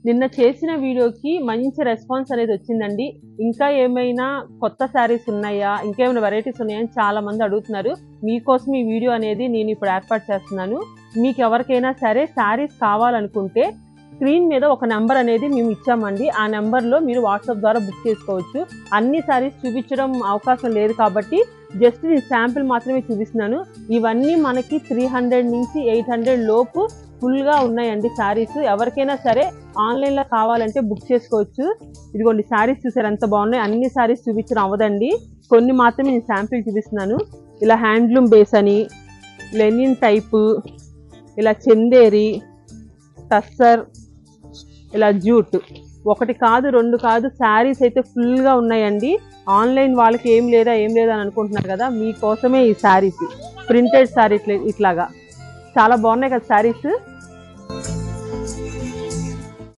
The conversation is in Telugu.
నిన్న చేసిన వీడియోకి మంచి రెస్పాన్స్ అనేది వచ్చిందండి. ఇంకా ఏమైనా కొత్త శారీస్ ఉన్నాయా, ఇంకేమైనా వెరైటీస్ ఉన్నాయా అని చాలా మంది అడుగుతున్నారు. మీకోసం ఈ వీడియో అనేది నేను ఇప్పుడు ఏర్పాటు చేస్తున్నాను. మీకు ఎవరికైనా సరే శారీస్ కావాలనుకుంటే స్క్రీన్ మీద ఒక నెంబర్ అనేది మేము ఇచ్చామండి. ఆ నెంబర్లో మీరు వాట్సాప్ ద్వారా బుక్ చేసుకోవచ్చు. అన్ని శారీస్ చూపించడం అవకాశం లేదు కాబట్టి జస్ట్ నేను శాంపిల్ మాత్రమే చూపిస్తున్నాను. ఇవన్నీ మనకి 300 నుంచి 800 లోపు ఫుల్గా ఉన్నాయండి శారీస్. ఎవరికైనా సరే ఆన్లైన్లో కావాలంటే బుక్ చేసుకోవచ్చు. ఇదిగోండి శారీస్ చూసారు ఎంత బాగున్నాయి. అన్ని శారీస్ చూపించడం అవ్వదండి, కొన్ని మాత్రమే నేను శాంపిల్ చూపిస్తున్నాను. ఇలా హ్యాండ్లూమ్ బేస్ అని, లెనిన్ టైపు, ఇలా చందేరి, టస్సర్, ఇలా జూట్, ఒకటి కాదు రెండు కాదు శారీస్ అయితే ఫుల్గా ఉన్నాయండి. ఆన్లైన్ వాళ్ళకి ఏం లేదా అని అనుకుంటున్నారు కదా, మీకోసమే ఈ శారీస్ ప్రింటెడ్ శారీస్ ఇట్లాగా చాలా బాగున్నాయి కదా శారీస్.